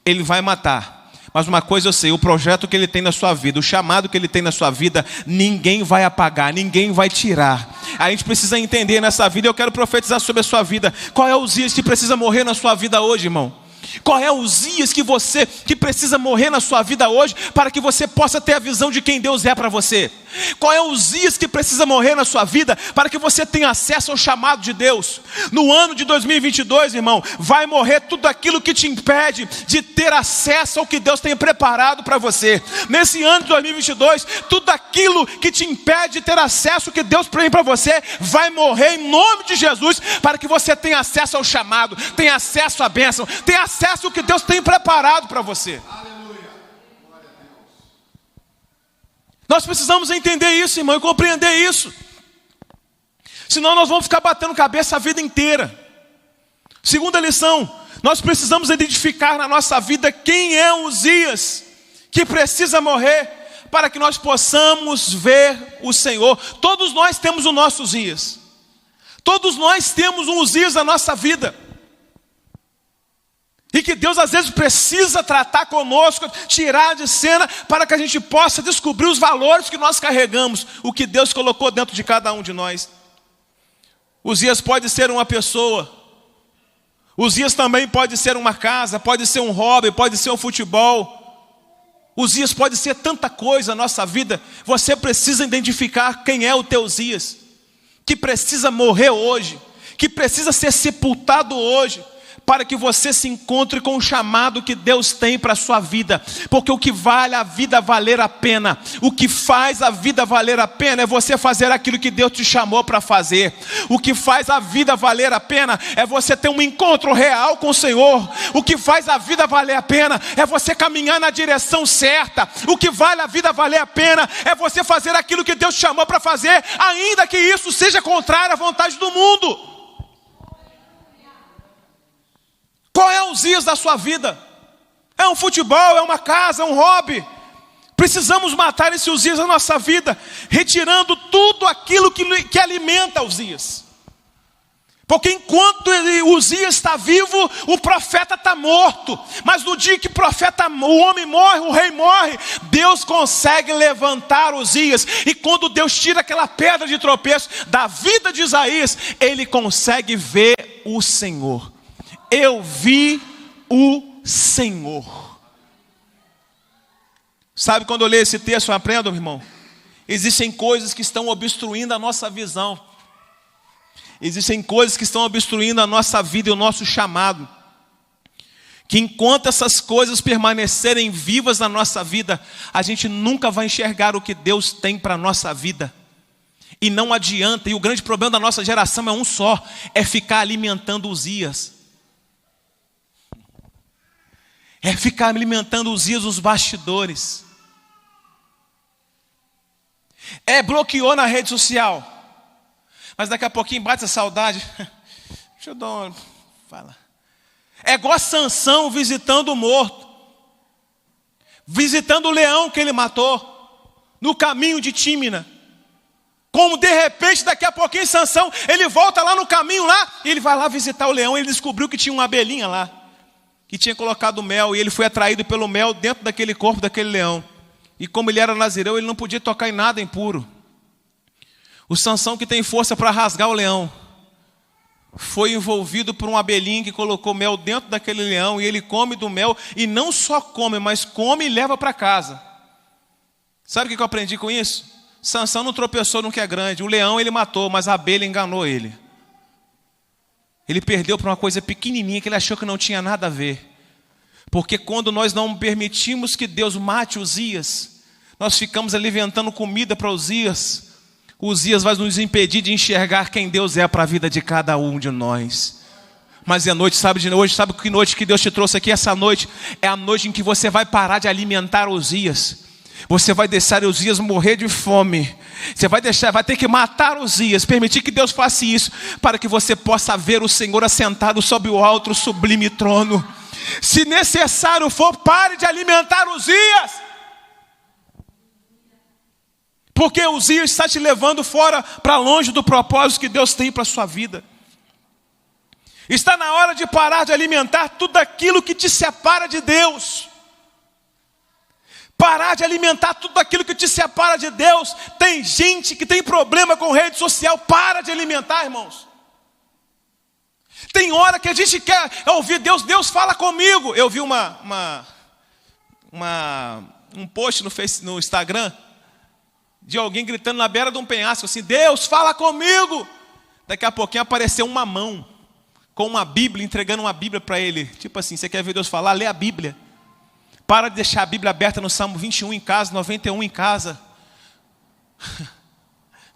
Ele vai matar. Mas uma coisa eu sei, o projeto que Ele tem na sua vida, o chamado que Ele tem na sua vida, ninguém vai apagar, ninguém vai tirar. A gente precisa entender nessa vida. Eu quero profetizar sobre a sua vida. Qual é o Uzias que precisa morrer na sua vida hoje, irmão? Qual é o Uzias que precisa morrer na sua vida hoje, para que você possa ter a visão de quem Deus é para você? Qual é o Uzias que precisa morrer na sua vida, para que você tenha acesso ao chamado de Deus? No ano de 2022, irmão, vai morrer tudo aquilo que te impede de ter acesso ao que Deus tem preparado para você. Nesse ano de 2022, tudo aquilo que te impede de ter acesso ao que Deus tem para você, vai morrer em nome de Jesus, para que você tenha acesso ao chamado, tenha acesso à bênção, tenha acesso ao que Deus tem preparado para você. Aleluia. Nós precisamos entender isso, irmão, e compreender isso. Senão nós vamos ficar batendo cabeça a vida inteira. Segunda lição, nós precisamos identificar na nossa vida quem é o Uzias que precisa morrer para que nós possamos ver o Senhor. Todos nós temos o nosso Uzias. Todos nós temos um Uzias na nossa vida. E que Deus às vezes precisa tratar conosco, tirar de cena, para que a gente possa descobrir os valores que nós carregamos, o que Deus colocou dentro de cada um de nós. Uzias pode ser uma pessoa, Uzias também pode ser uma casa, pode ser um hobby, pode ser um futebol. Uzias pode ser tanta coisa na nossa vida. Você precisa identificar quem é o teu Uzias, que precisa morrer hoje, que precisa ser sepultado hoje, para que você se encontre com o chamado que Deus tem para a sua vida. Porque o que vale a vida valer a pena, o que faz a vida valer a pena é você fazer aquilo que Deus te chamou para fazer. O que faz a vida valer a pena é você ter um encontro real com o Senhor. O que faz a vida valer a pena é você caminhar na direção certa. O que vale a vida valer a pena é você fazer aquilo que Deus te chamou para fazer, ainda que isso seja contrário à vontade do mundo. Qual é o Uzias da sua vida? É um futebol, é uma casa, é um hobby? Precisamos matar esse Uzias da nossa vida, retirando tudo aquilo que alimenta Uzias. Porque enquanto Uzias está vivo, o profeta está morto. Mas no dia que o homem morre, o rei morre, Deus consegue levantar Uzias. E quando Deus tira aquela pedra de tropeço da vida de Isaías, ele consegue ver o Senhor. Eu vi o Senhor. Sabe, quando eu leio esse texto, eu aprendo, meu irmão, existem coisas que estão obstruindo a nossa visão. Existem coisas que estão obstruindo a nossa vida e o nosso chamado. Que enquanto essas coisas permanecerem vivas na nossa vida, a gente nunca vai enxergar o que Deus tem para a nossa vida. E não adianta, e o grande problema da nossa geração é um só, é ficar alimentando Uzias. É ficar alimentando Uzias nos bastidores. Bloqueou na rede social. Mas daqui a pouquinho bate a saudade. Deixa eu dar uma... Fala. É igual Sansão visitando o morto. Visitando o leão que ele matou. No caminho de Tímina. Como de repente, daqui a pouquinho, Sansão, ele volta lá no caminho lá. E ele vai lá visitar o leão. Ele descobriu que tinha uma abelhinha lá. Que tinha colocado mel, e ele foi atraído pelo mel dentro daquele corpo daquele leão. E como ele era nazireu, ele não podia tocar em nada impuro. O Sansão, que tem força para rasgar o leão, foi envolvido por um abelhinho que colocou mel dentro daquele leão, e ele come do mel, e não só come, mas come e leva para casa. Sabe o que eu aprendi com isso? Sansão não tropeçou no que é grande. O leão ele matou, mas a abelha enganou ele. Ele perdeu por uma coisa pequenininha que ele achou que não tinha nada a ver. Porque quando nós não permitimos que Deus mate Uzias, nós ficamos alimentando comida para Uzias. Uzias vai nos impedir de enxergar quem Deus é para a vida de cada um de nós. Mas é noite, sabe que noite que Deus te trouxe aqui? Essa noite é a noite em que você vai parar de alimentar Uzias. Você vai deixar Uzias morrer de fome. Você vai ter que matar Uzias, permitir que Deus faça isso, para que você possa ver o Senhor assentado sobre o alto sublime trono. Se necessário for, pare de alimentar Uzias. Porque Uzias está te levando fora, para longe do propósito que Deus tem para a sua vida. Está na hora de parar de alimentar tudo aquilo que te separa de Deus. Parar de alimentar tudo aquilo que te separa de Deus. Tem gente que tem problema com rede social. Para de alimentar, irmãos. Tem hora que a gente quer ouvir Deus. Deus fala comigo. Eu vi um post no Instagram de alguém gritando na beira de um penhasco assim: Deus fala comigo. Daqui a pouquinho apareceu uma mão com uma Bíblia, entregando uma Bíblia para ele. Tipo assim, você quer ver Deus falar? Lê a Bíblia. Para de deixar a Bíblia aberta no Salmo 21 em casa, 91 em casa.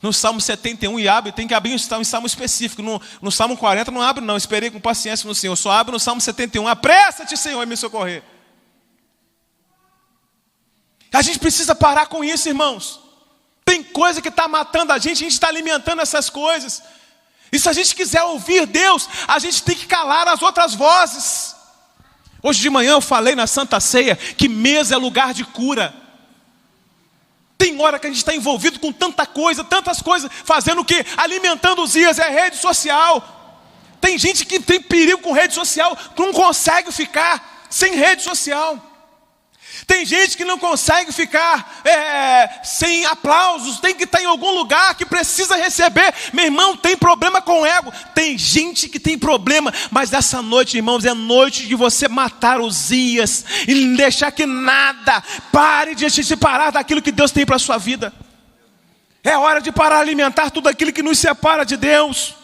No Salmo 71 e abre, tem que abrir em Salmo específico. No Salmo 40 não abre não, esperei com paciência no Senhor. Só abre no Salmo 71, apressa-te Senhor em me socorrer. A gente precisa parar com isso, irmãos. Tem coisa que está matando a gente está alimentando essas coisas. E se a gente quiser ouvir Deus, a gente tem que calar as outras vozes. Hoje de manhã eu falei na Santa Ceia que mesa é lugar de cura. Tem hora que a gente está envolvido com tanta coisa, tantas coisas, fazendo o quê? Alimentando os dias, é rede social. Tem gente que tem perigo com rede social, que não consegue ficar sem rede social. Tem gente que não consegue ficar sem aplausos, tem que estar em algum lugar que precisa receber. Meu irmão, tem problema com o ego. Tem gente que tem problema, mas essa noite, irmãos, é noite de você matar os ias e não deixar que nada pare de te separar daquilo que Deus tem para a sua vida. É hora de parar de alimentar tudo aquilo que nos separa de Deus.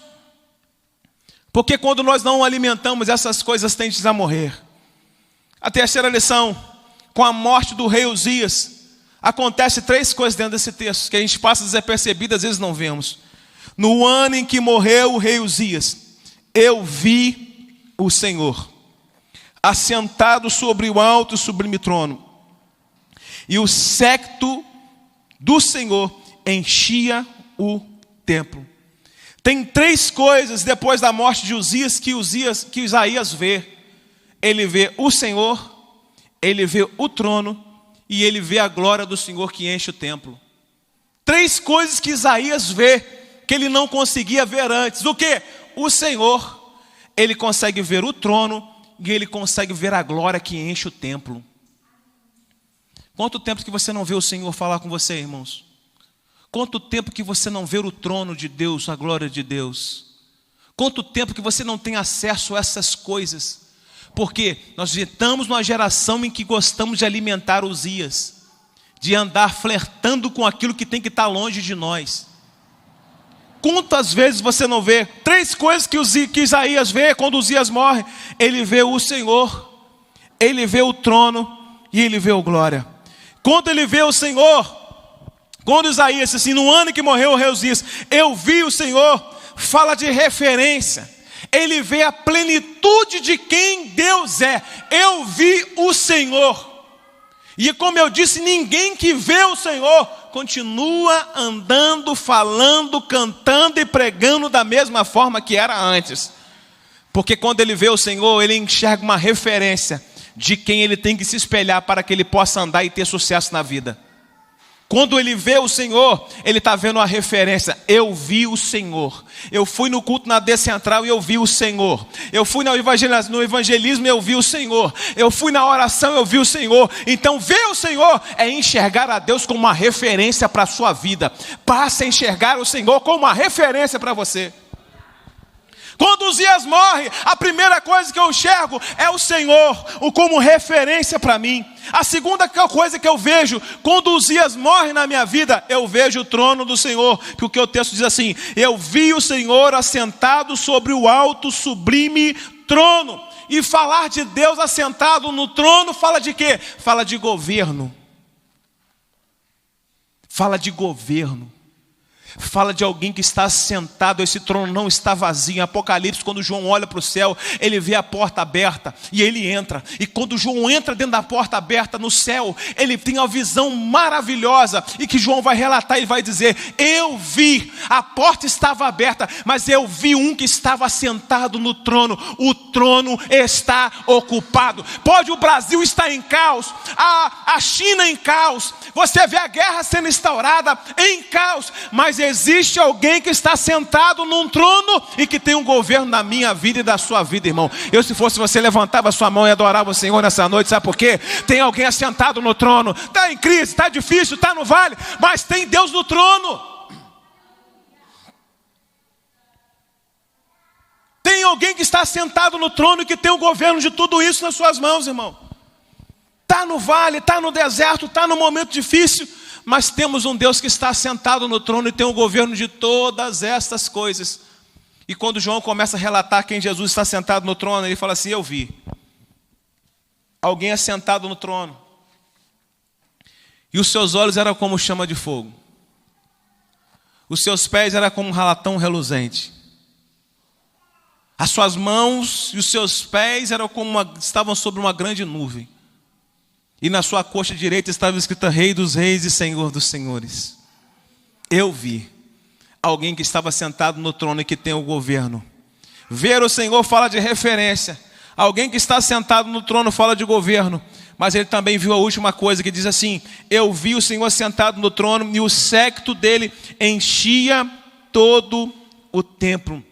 Porque quando nós não alimentamos, essas coisas tendem a morrer. A terceira lição: com a morte do rei Uzias, acontece 3 coisas dentro desse texto, que a gente passa desapercebido, às vezes não vemos. No ano em que morreu o rei Uzias, eu vi o Senhor, assentado sobre o alto e sublime trono, e o séquito do Senhor enchia o templo. Tem 3 coisas depois da morte de Uzias que Isaías vê. Ele vê o Senhor, ele vê o trono e ele vê a glória do Senhor que enche o templo. 3 coisas que Isaías vê, que ele não conseguia ver antes. O quê? O Senhor, ele consegue ver o trono e ele consegue ver a glória que enche o templo. Quanto tempo que você não vê o Senhor falar com você, irmãos? Quanto tempo que você não vê o trono de Deus, a glória de Deus? Quanto tempo que você não tem acesso a essas coisas? Porque nós estamos numa geração em que gostamos de alimentar os ias, de andar flertando com aquilo que tem que estar longe de nós. Quantas vezes você não vê 3 coisas que Isaías vê quando Uzias morre? Ele vê o Senhor, ele vê o trono e ele vê a glória. Quando ele vê o Senhor, quando Isaías disse assim, no ano em que morreu o rei Uzias, eu vi o Senhor, fala de referência. Ele vê a plenitude de quem Deus é. Eu vi o Senhor. E como eu disse, ninguém que vê o Senhor continua andando, falando, cantando e pregando da mesma forma que era antes. Porque quando ele vê o Senhor, ele enxerga uma referência de quem ele tem que se espelhar para que ele possa andar e ter sucesso na vida. Quando ele vê o Senhor, ele está vendo a referência. Eu vi o Senhor. Eu fui no culto na D Central e eu vi o Senhor. Eu fui no evangelismo e eu vi o Senhor. Eu fui na oração e eu vi o Senhor. Então ver o Senhor é enxergar a Deus como uma referência para a sua vida. Passe a enxergar o Senhor como uma referência para você. Quando Uzias morre, a primeira coisa que eu enxergo é o Senhor como referência para mim. A segunda coisa que eu vejo, quando Uzias morre na minha vida, eu vejo o trono do Senhor. Porque o texto diz assim, eu vi o Senhor assentado sobre o alto sublime trono. E falar de Deus assentado no trono, fala de quê? Fala de governo. Fala de governo. Fala de alguém que está sentado, esse trono não está vazio. Em Apocalipse, quando João olha para o céu, ele vê a porta aberta e ele entra. E quando João entra dentro da porta aberta no céu, ele tem uma visão maravilhosa. E que João vai relatar e vai dizer, eu vi, a porta estava aberta, mas eu vi um que estava sentado no trono. O trono está ocupado. Pode o Brasil estar em caos, a China em caos, você vê a guerra sendo instaurada em caos, mas existe alguém que está sentado num trono e que tem um governo na minha vida e da sua vida, irmão. Eu, se fosse você, levantava a sua mão e adorava o Senhor nessa noite. Sabe por quê? Tem alguém assentado no trono. Está em crise, está difícil, está no vale, mas tem Deus no trono. Tem alguém que está sentado no trono e que tem o governo de tudo isso nas suas mãos, irmão. Está no vale, está no deserto, está no momento difícil, mas temos um Deus que está sentado no trono e tem o governo de todas estas coisas. E quando João começa a relatar quem Jesus está sentado no trono, ele fala assim, eu vi alguém assentado no trono, e os seus olhos eram como chama de fogo, os seus pés eram como um latão reluzente, as suas mãos e os seus pés eram como estavam sobre uma grande nuvem. e na sua coxa direita estava escrita Rei dos Reis e Senhor dos Senhores. Eu vi alguém que estava sentado no trono e que tem o governo. Ver o Senhor fala de referência. Alguém que está sentado no trono fala de governo. Mas ele também viu a última coisa que diz assim: eu vi o Senhor sentado no trono e o séquito dele enchia todo o templo.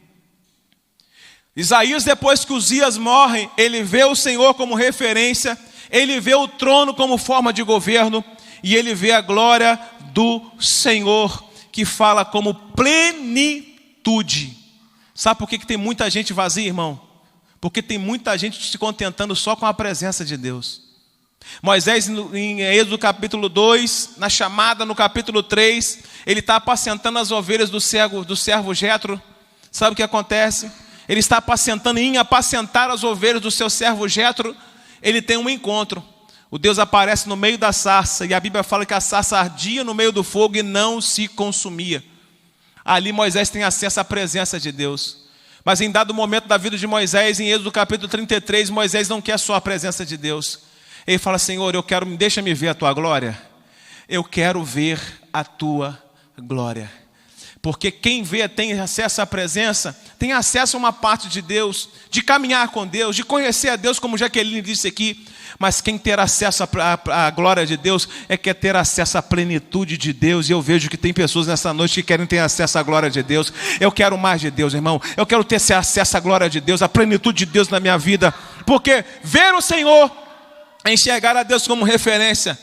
Isaías, depois que Uzias morre, ele vê o Senhor como referência, ele vê o trono como forma de governo, e ele vê a glória do Senhor, que fala como plenitude. Sabe por que tem muita gente vazia, irmão? Porque tem muita gente se contentando só com a presença de Deus. Moisés, em Êxodo capítulo 2, na chamada no capítulo 3, ele está apacentando as ovelhas do servo Jetro. Sabe o que acontece? Ele está apacentando, e em apacentar as ovelhas do seu servo Jetro, ele tem um encontro. O Deus aparece no meio da sarça, e a Bíblia fala que a sarça ardia no meio do fogo e não se consumia. Ali Moisés tem acesso à presença de Deus. Mas em dado momento da vida de Moisés, em Êxodo capítulo 33, Moisés não quer só a presença de Deus. Ele fala: Senhor, deixa-me ver a tua glória. Eu quero ver a tua glória. Porque quem vê tem acesso à presença, tem acesso a uma parte de Deus, de caminhar com Deus, de conhecer a Deus, como Jaqueline disse aqui. Mas quem ter acesso à glória de Deus quer ter acesso à plenitude de Deus. E eu vejo que tem pessoas nessa noite que querem ter acesso à glória de Deus. Eu quero mais de Deus, irmão. Eu quero ter acesso à glória de Deus, à plenitude de Deus na minha vida. Porque ver o Senhor, enxergar a Deus como referência,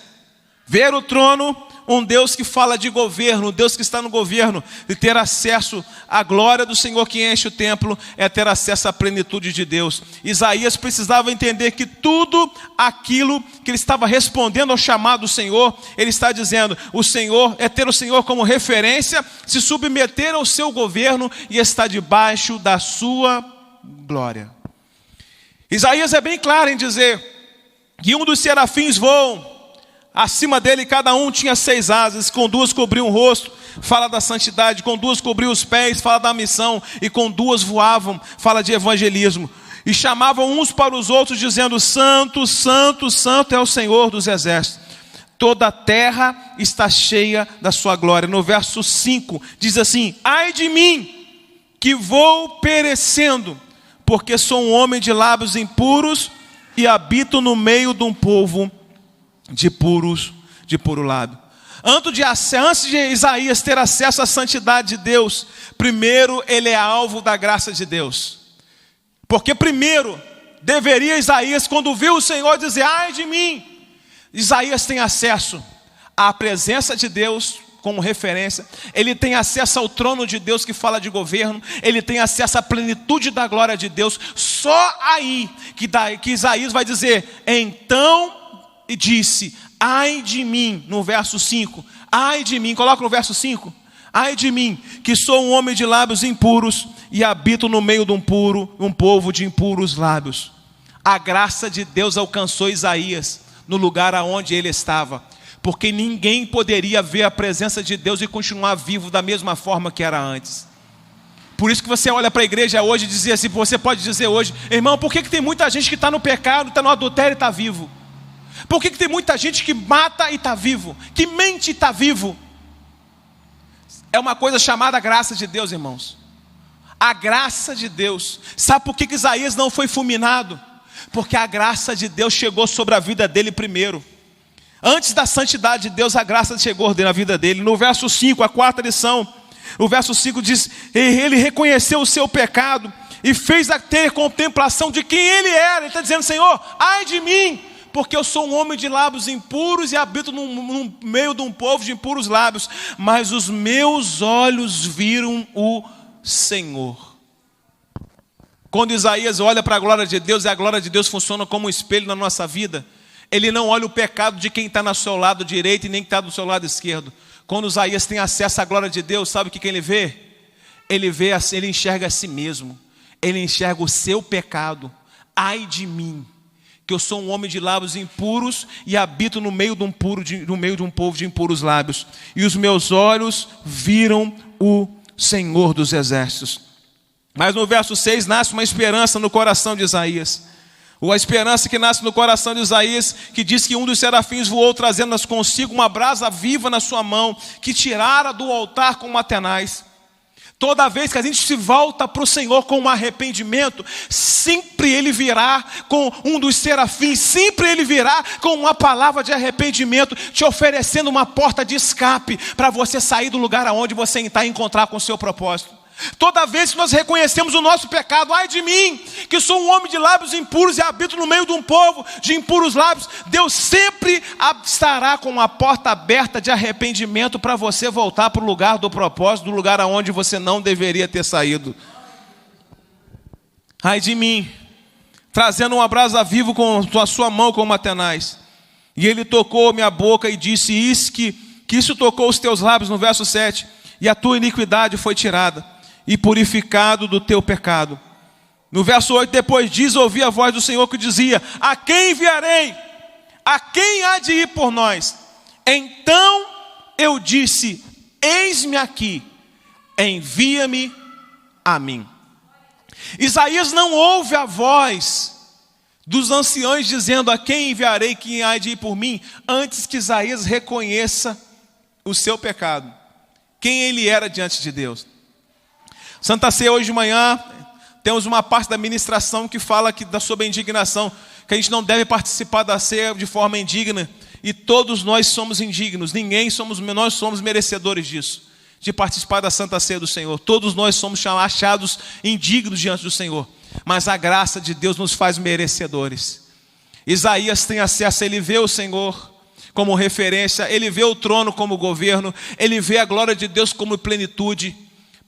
ver o trono, um Deus que fala de governo, um Deus que está no governo, e ter acesso à glória do Senhor que enche o templo, é ter acesso à plenitude de Deus. Isaías precisava entender que tudo aquilo que ele estava respondendo ao chamado do Senhor, ele está dizendo: o Senhor é ter o Senhor como referência, se submeter ao seu governo e estar debaixo da sua glória. Isaías é bem claro em dizer que um dos serafins voam. Acima dele cada um tinha 6 asas, com 2 cobriam o rosto, fala da santidade, com 2 cobriam os pés, fala da missão, e com 2 voavam, fala de evangelismo. E chamavam uns para os outros, dizendo: Santo, Santo, Santo é o Senhor dos exércitos. Toda a terra está cheia da sua glória. No verso 5 diz assim: ai de mim, que vou perecendo, porque sou um homem de lábios impuros e habito no meio de um povo de puro lábio. Antes de Isaías ter acesso à santidade de Deus, primeiro ele é alvo da graça de Deus. Porque primeiro deveria Isaías, quando viu o Senhor, dizer: ai de mim. Isaías tem acesso à presença de Deus como referência, ele tem acesso ao trono de Deus que fala de governo, ele tem acesso à plenitude da glória de Deus. Só aí que Isaías vai dizer: então e disse, ai de mim, no verso 5, ai de mim, coloca no verso 5, ai de mim, que sou um homem de lábios impuros e habito no meio de um povo de impuros lábios. A graça de Deus alcançou Isaías no lugar aonde ele estava, porque ninguém poderia ver a presença de Deus e continuar vivo da mesma forma que era antes. Por isso que você olha para a igreja hoje e diz assim, você pode dizer hoje: irmão, por que tem muita gente que está no pecado, está no adultério e está vivo? Por que tem muita gente que mata e está vivo, que mente e está vivo? É uma coisa chamada graça de Deus, irmãos. A graça de Deus. Sabe por que Isaías não foi fulminado? Porque a graça de Deus chegou sobre a vida dele primeiro. Antes da santidade de Deus, a graça chegou na vida dele. No verso 5, a quarta lição, o verso 5 diz: ele reconheceu o seu pecado e fez a ter contemplação de quem ele era. Ele está dizendo: Senhor, ai de mim, porque eu sou um homem de lábios impuros e habito no meio de um povo de impuros lábios, mas os meus olhos viram o Senhor. Quando Isaías olha para a glória de Deus, e a glória de Deus funciona como um espelho na nossa vida, ele não olha o pecado de quem está no seu lado direito e nem que está do seu lado esquerdo. Quando Isaías tem acesso à glória de Deus, sabe o que ele vê? Ele enxerga a si mesmo, ele enxerga o seu pecado. Ai de mim, que eu sou um homem de lábios impuros e habito no meio de um povo de impuros lábios. E os meus olhos viram o Senhor dos exércitos. Mas no verso 6 nasce uma esperança no coração de Isaías. Ou a esperança que nasce no coração de Isaías, que diz que um dos serafins voou trazendo consigo uma brasa viva na sua mão, que tirara do altar com matenais. Toda vez que a gente se volta para o Senhor com um arrependimento, sempre Ele virá com um dos serafins, sempre Ele virá com uma palavra de arrependimento, te oferecendo uma porta de escape para você sair do lugar aonde você está e encontrar com o seu propósito. Toda vez que nós reconhecemos o nosso pecado, ai de mim, que sou um homem de lábios impuros e habito no meio de um povo de impuros lábios, Deus sempre estará com uma porta aberta de arrependimento para você voltar para o lugar do propósito, do lugar aonde você não deveria ter saído. Ai de mim, trazendo uma brasa viva com a sua mão como matenais. E ele tocou minha boca e disse, que isso tocou os teus lábios, no verso 7, e a tua iniquidade foi tirada e purificado do teu pecado. No verso 8, depois diz, ouvi a voz do Senhor que dizia, a quem enviarei? A quem há de ir por nós? Então eu disse, eis-me aqui, envia-me a mim. Isaías não ouve a voz dos anciãos dizendo, a quem enviarei, quem há de ir por mim, antes que Isaías reconheça o seu pecado, quem ele era diante de Deus. Santa Ceia, hoje de manhã, temos uma parte da ministração que fala sobre a indignação, que a gente não deve participar da ceia de forma indigna, e todos nós somos indignos, nós somos merecedores disso, de participar da Santa Ceia do Senhor. Todos nós somos achados indignos diante do Senhor, mas a graça de Deus nos faz merecedores. Isaías tem acesso, ele vê o Senhor como referência, ele vê o trono como governo, ele vê a glória de Deus como plenitude.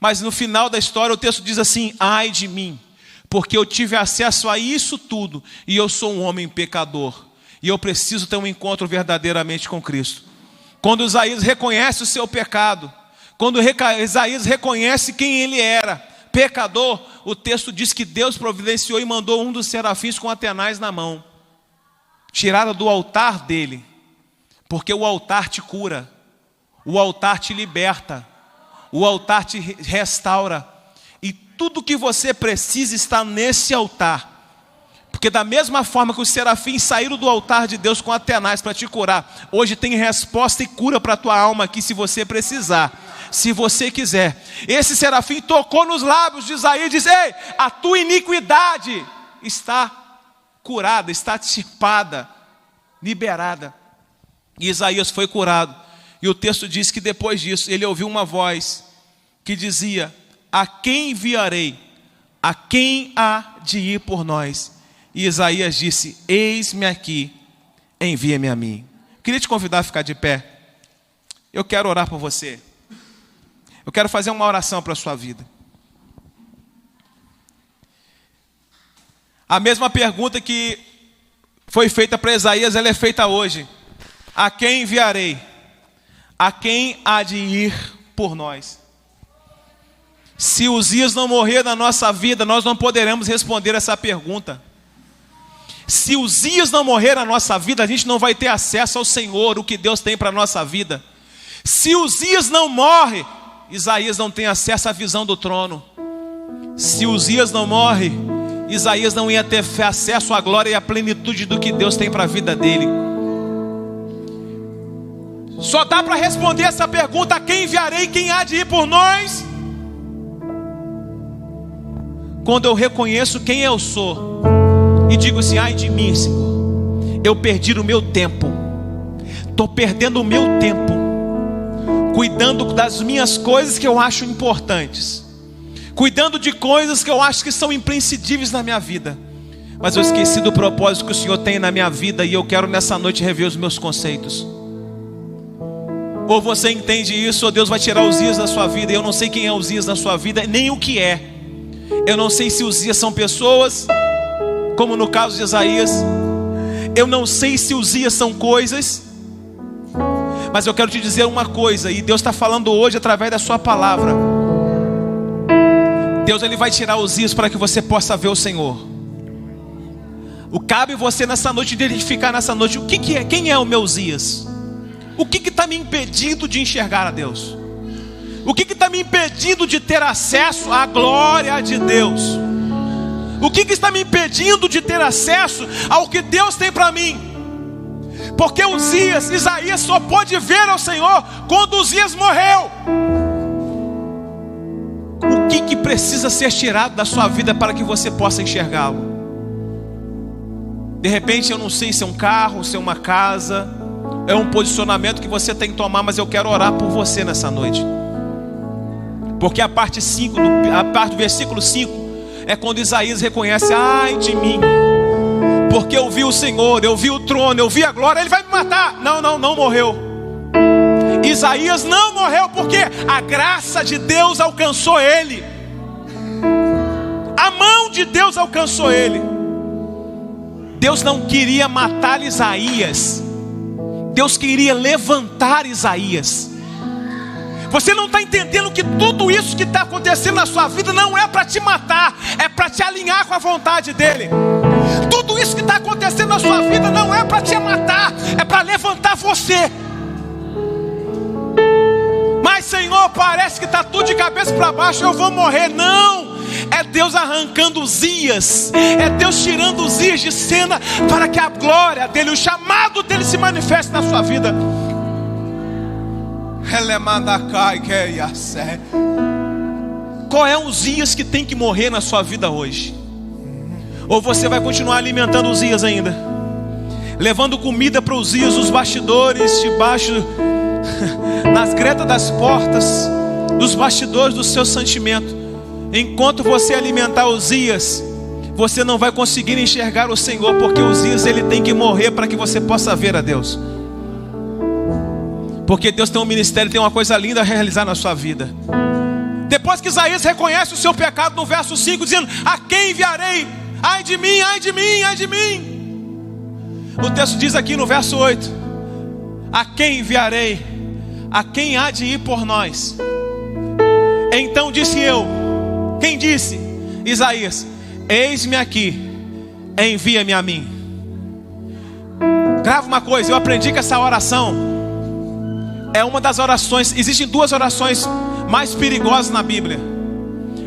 Mas no final da história o texto diz assim, ai de mim, porque eu tive acesso a isso tudo, e eu sou um homem pecador, e eu preciso ter um encontro verdadeiramente com Cristo. Quando Isaías reconhece o seu pecado, quando Isaías reconhece quem ele era, pecador, o texto diz que Deus providenciou e mandou um dos serafins com atenais na mão, tiraram do altar dele, porque o altar te cura, o altar te liberta, o altar te restaura, e tudo que você precisa está nesse altar, porque da mesma forma que os serafins saíram do altar de Deus com atenais para te curar, hoje tem resposta e cura para a tua alma aqui, se você precisar, se você quiser. Esse serafim tocou nos lábios de Isaías e disse, ei, a tua iniquidade está curada, está dissipada, liberada, e Isaías foi curado. E o texto diz que depois disso, ele ouviu uma voz que dizia, a quem enviarei? A quem há de ir por nós? E Isaías disse, eis-me aqui, envia-me a mim. Queria te convidar a ficar de pé. Eu quero orar por você. Eu quero fazer uma oração para a sua vida. A mesma pergunta que foi feita para Isaías, ela é feita hoje. A quem enviarei? A quem há de ir por nós? Se Uzias não morrer na nossa vida, nós não poderemos responder essa pergunta. Se Uzias não morrer na nossa vida, a gente não vai ter acesso ao Senhor, o que Deus tem para a nossa vida. Se Uzias não morre, Isaías não tem acesso à visão do trono. Se Uzias não morre, Isaías não ia ter acesso à glória e à plenitude do que Deus tem para a vida dele. Só dá para responder essa pergunta, a quem enviarei, quem há de ir por nós? Quando eu reconheço quem eu sou e digo assim, ai de mim, Senhor, eu perdi o meu tempo, estou perdendo o meu tempo cuidando das minhas coisas que eu acho importantes, cuidando de coisas que eu acho que são imprescindíveis na minha vida, mas eu esqueci do propósito que o Senhor tem na minha vida, e eu quero nessa noite rever os meus conceitos. Ou você entende isso, ou Deus vai tirar Uzias da sua vida. E eu não sei quem é Uzias na sua vida, nem o que é. Eu não sei se Uzias são pessoas, como no caso de Isaías. Eu não sei se Uzias são coisas. Mas eu quero te dizer uma coisa, e Deus está falando hoje através da sua palavra. Deus, Ele vai tirar Uzias para que você possa ver o Senhor. Cabe você nessa noite identificar nessa noite o que é, quem é o meu Uzias. O que está me impedindo de enxergar a Deus? O que está me impedindo de ter acesso à glória de Deus? O que está me impedindo de ter acesso ao que Deus tem para mim? Porque Isaías só pôde ver ao Senhor quando Uzias morreu. O que precisa ser tirado da sua vida para que você possa enxergá-lo? De repente eu não sei se é um carro, se é uma casa, é um posicionamento que você tem que tomar, mas eu quero orar por você nessa noite. Porque a parte do versículo 5 é quando Isaías reconhece: ai de mim, porque eu vi o Senhor, eu vi o trono, eu vi a glória, ele vai me matar. Não morreu. Isaías não morreu porque a graça de Deus alcançou ele. A mão de Deus alcançou ele. Deus não queria matar Isaías, Deus queria levantar Isaías. Você não está entendendo que tudo isso que está acontecendo na sua vida não é para te matar, é para te alinhar com a vontade dele. Tudo isso que está acontecendo na sua vida não é para te matar, é para levantar você. Mas Senhor, parece que está tudo de cabeça para baixo, eu vou morrer. Não, é Deus arrancando Uzias, é Deus tirando Uzias de cena, para que a glória dele, o chamado dele se manifeste na sua vida. Qual é o Uzias que tem que morrer na sua vida hoje? Ou você vai continuar alimentando Uzias ainda, levando comida para Uzias nos bastidores, debaixo, nas gretas das portas, nos bastidores do seu sentimento? Enquanto você alimentar Uzias, você não vai conseguir enxergar o Senhor, porque Uzias ele tem que morrer para que você possa ver a Deus. Porque Deus tem um ministério, tem uma coisa linda a realizar na sua vida. Depois que Isaías reconhece o seu pecado no verso 5, dizendo: a quem enviarei? Ai de mim, ai de mim, ai de mim. O texto diz aqui no verso 8: a quem enviarei? A quem há de ir por nós? Então disse eu. Quem disse? Isaías: eis-me aqui, envia-me a mim. Grava uma coisa, eu aprendi que essa oração é uma das orações. Existem duas orações mais perigosas na Bíblia.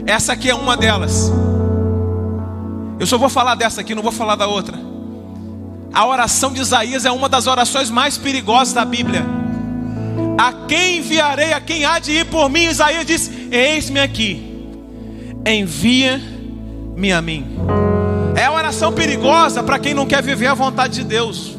Essa aqui é uma delas. Eu só vou falar dessa aqui, não vou falar da outra. A oração de Isaías é uma das orações mais perigosas da Bíblia. A quem enviarei? A quem há de ir por mim? Isaías diz: eis-me aqui, envia-me a mim. É a oração perigosa para quem não quer viver a vontade de Deus.